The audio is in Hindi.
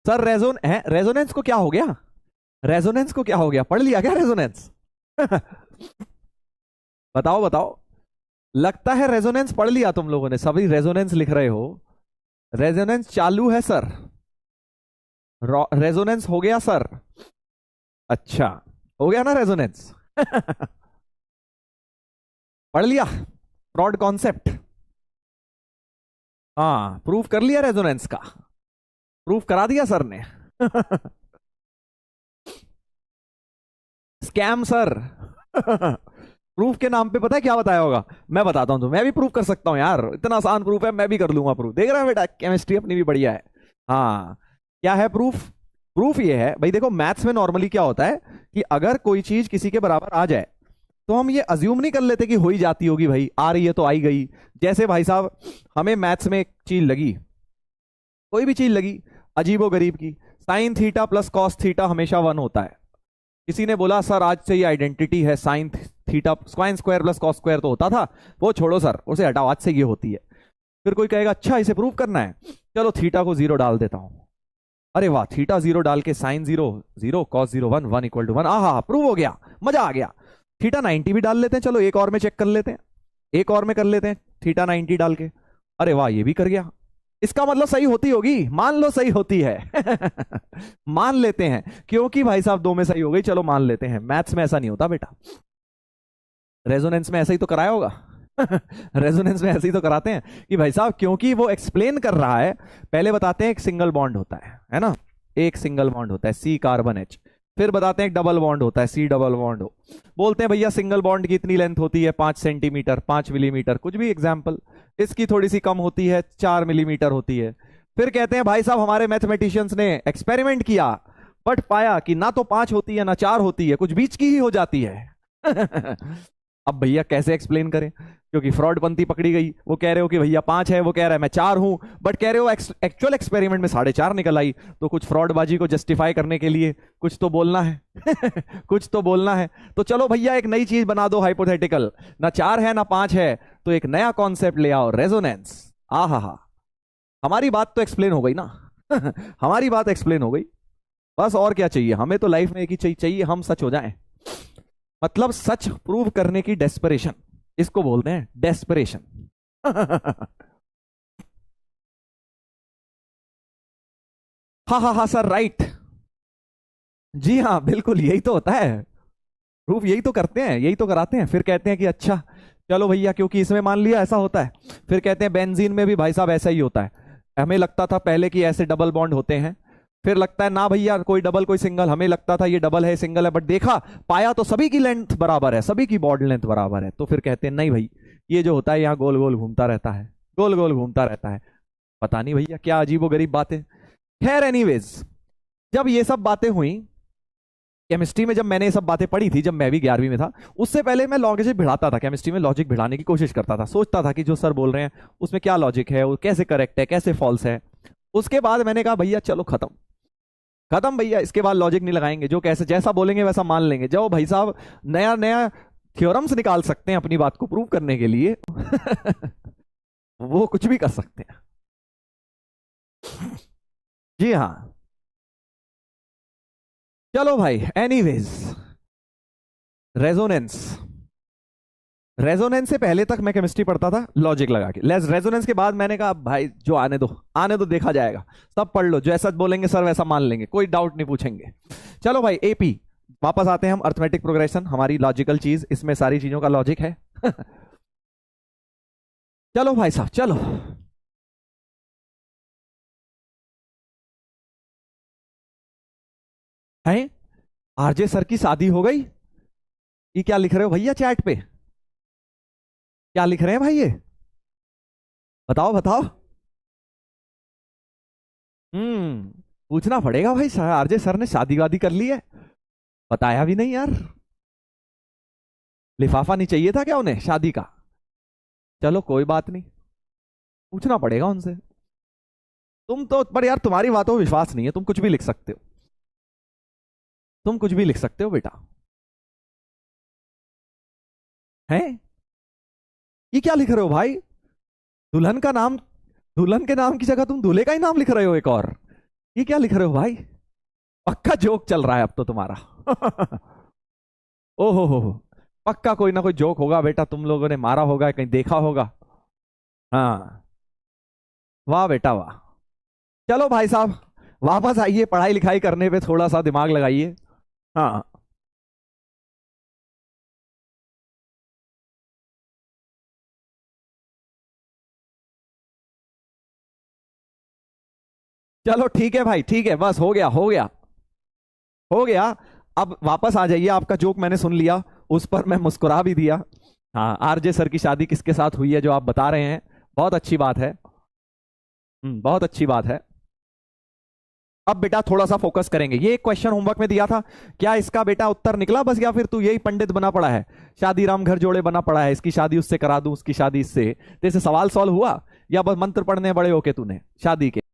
सर रेजोनेंस को क्या हो गया? रेजोनेंस को क्या हो गया? पढ़ लिया क्या रेजोनेंस? बताओ बताओ। लगता है रेजोनेंस पढ़ लिया तुम लोगों ने, सभी रेजोनेंस लिख रहे हो। रेजोनेंस चालू है सर। रेजोनेंस हो गया सर। अच्छा, हो गया ना रेजोनेंस? पढ़ लिया फ्रॉड कॉन्सेप्ट? हाँ, प्रूफ कर लिया रेजोनेंस का, प्रूफ करा दिया सर ने। Scam sir. प्रूफ के नाम पे पता है क्या बताया होगा? मैं बताता हूं, तो मैं भी प्रूफ कर सकता हूं यार, इतना आसान प्रूफ है, मैं भी कर लूंगा प्रूफ। देख रहा है बेटा, केमिस्ट्री अपनी भी बढ़िया है। हाँ, क्या है प्रूफ? प्रूफ ये है भाई, देखो मैथ्स में नॉर्मली क्या होता है कि अगर कोई चीज किसी के बराबर आ जाए तो हम ये अज्यूम नहीं कर लेते कि हो ही जाती होगी, भाई आ रही है तो आई गई। जैसे भाई साहब, हमें मैथ्स में एक चीज लगी, कोई भी चीज लगी अजीबो गरीब की, sine theta plus cos theta हमेशा 1 होता है। किसी ने बोला सर आज से ये आइडेंटिटी है, sine theta sine square plus cos square तो होता था, वो छोड़ो सर, उसे हटाओ, आज से ये होती है। फिर कोई कहेगा अच्छा इसे प्रूव करना है, चलो थीटा को 0 डाल देता हूं। अरे वाह, थीटा 0 डाल के साइन 0 0 कॉस 0 1 1 इक्वल टू 1, आहा प्रूव हो गया, मजा आ गया। थीटा 90 भी डाल लेते हैं, चलो एक और में चेक कर लेते हैं, एक और में कर लेते हैं थीटा 90 डाल के। अरे वाह, ये भी कर गया, इसका मतलब सही होती होगी, मान लो सही होती है। मान लेते हैं, क्योंकि भाई साहब दो में सही हो गई, चलो मान लेते हैं। मैथ्स में ऐसा नहीं होता बेटा, रेजोनेंस में ऐसा ही तो कराया होगा। रेजोनेंस में ऐसे ही तो कराते हैं कि भाई साहब क्योंकि वो एक्सप्लेन कर रहा है, पहले बताते हैं एक सिंगल बॉन्ड होता है ना, एक सिंगल बॉन्ड होता है सी कार्बन एच, फिर बताते हैं एक डबल बॉन्ड होता है सी डबल बॉन्ड हो। बोलते हैं भैया सिंगल बॉन्ड की इतनी लेंथ होती है 5 सेंटीमीटर 5 मिलीमीटर, कुछ भी एग्जाम्पल, इसकी थोड़ी सी कम होती है 4 मिलीमीटर होती है। फिर कहते हैं भाई साहब हमारे मैथमेटिशियंस ने एक्सपेरिमेंट किया, बट पाया कि ना तो 5 होती है ना 4 होती है, कुछ बीच की ही हो जाती है। अब भैया कैसे एक्सप्लेन करें, क्योंकि फ्रॉड पंथी पकड़ी गई। वो कह रहे हो कि भैया 5 है, वो कह रहा है मैं 4 हूं, बट कह रहे हो एक्चुअल एक्सपेरिमेंट में 4.5 निकल आई। तो कुछ फ्रॉडबाजी को जस्टिफाई करने के लिए कुछ तो बोलना है। कुछ तो बोलना है, तो चलो भैया एक नई चीज बना दो हाइपोथेटिकल, ना 4 है ना 5 है, तो एक नया कॉन्सेप्ट ले आओ, रेजोनेंस। आहा, हमारी बात तो एक्सप्लेन हो गई ना। हमारी बात एक्सप्लेन हो गई, बस और क्या चाहिए हमें? तो लाइफ में एक ही चीज चाहिए, हम सच हो जाएं। मतलब सच प्रूव करने की डेस्परेशन, इसको बोलते हैं डेस्परेशन। हाँ हाँ हाँ सर, राइट। जी हाँ बिल्कुल, यही तो होता है प्रूफ, यही तो करते हैं, यही तो कराते हैं। फिर कहते हैं कि अच्छा चलो भैया क्योंकि इसमें मान लिया ऐसा होता है, फिर कहते हैं बेंजीन में भी भाई साहब ऐसा ही होता है। हमें लगता था पहले कि ऐसे डबल बॉन्ड होते हैं, फिर लगता है ना भैया कोई डबल कोई सिंगल, हमें लगता था ये डबल है सिंगल है, बट देखा पाया तो सभी की लेंथ बराबर है, सभी की बॉन्ड लेंथ बराबर है। तो फिर कहते हैं नहीं भाई, ये जो होता है यहाँ गोल गोल घूमता रहता है, गोल गोल घूमता रहता है। पता नहीं भैया क्या अजीबो गरीब बातें। खैर एनीवेज, जब ये सब बातें हुई केमिस्ट्री में, जब मैंने ये सब बातें पढ़ी थी, जब मैं भी 11वीं में था, उससे पहले मैं लॉजिक भिड़ाता था केमिस्ट्री में, लॉजिक भिड़ाने की कोशिश करता था, सोचता था कि जो सर बोल रहे हैं उसमें क्या लॉजिक है, वो कैसे करेक्ट है कैसे फॉल्स है। उसके बाद मैंने कहा भैया चलो खत्म, खत्म भैया, इसके बाद लॉजिक नहीं लगाएंगे, जो कैसे जैसा बोलेंगे वैसा मान लेंगे। जो भाई साहब नया नया थ्योरम्स निकाल सकते हैं अपनी बात को प्रूव करने के लिए, वो कुछ भी कर सकते हैं। जी हाँ, चलो भाई एनीवेज, रेजोनेंस, रेजोनेंस से पहले तक मैं केमिस्ट्री पढ़ता था लॉजिक लगा के, रेजोनेंस के बाद मैंने कहा भाई जो आने दो, आने दो, देखा जाएगा, सब पढ़ लो, जैसा बोलेंगे सर वैसा मान लेंगे, कोई डाउट नहीं पूछेंगे। चलो भाई एपी, वापस आते हैं हम, अर्थमेटिक प्रोग्रेशन हमारी लॉजिकल चीज, इसमें सारी चीजों का लॉजिक है। चलो भाई साहब चलो, हैं आरजे सर की शादी हो गई? ये क्या लिख रहे हो भैया चैट पे, क्या लिख रहे हैं भाई ये? बताओ बताओ। पूछना पड़ेगा भाई, सर आरजे सर ने शादी वादी कर ली है? बताया भी नहीं यार, लिफाफा नहीं चाहिए था क्या उन्हें शादी का? चलो कोई बात नहीं, पूछना पड़ेगा उनसे। तुम तो पर यार तुम्हारी बातों में विश्वास नहीं है, तुम कुछ भी लिख सकते हो, तुम कुछ भी लिख सकते हो बेटा। हैं ये क्या लिख रहे हो भाई? दुल्हन का नाम, दुल्हन के नाम की जगह तुम दूल्हे का ही नाम लिख रहे हो एक और, ये क्या लिख रहे हो भाई? पक्का जोक चल रहा है अब तो तुम्हारा। ओहो हो, पक्का कोई ना कोई जोक होगा बेटा, तुम लोगों ने मारा होगा, कहीं देखा होगा। हाँ, वाह बेटा वाह। चलो भाई साहब, वापस आइए, पढ़ाई लिखाई करने पे थोड़ा सा दिमाग लगाइए। हाँ, चलो ठीक है भाई, ठीक है, बस हो गया हो गया हो गया। अब वापस आ जाइए, आपका जोक मैंने सुन लिया, उस पर मैं मुस्कुरा भी दिया। हाँ, आरजे सर की शादी किसके साथ हुई है जो आप बता रहे हैं, बहुत अच्छी बात है। बहुत अच्छी बात है। अब बेटा थोड़ा सा फोकस करेंगे, ये एक क्वेश्चन होमवर्क में दिया था, क्या इसका बेटा उत्तर निकला बस, या फिर तू यही पंडित बना पड़ा है, शादी राम घर जोड़े बना पड़ा है, इसकी शादी उससे करा दूं, उसकी शादी इससे, तो इसे सवाल सॉल्व हुआ, या बस मंत्र पढ़ने बड़े होके तूने शादी के?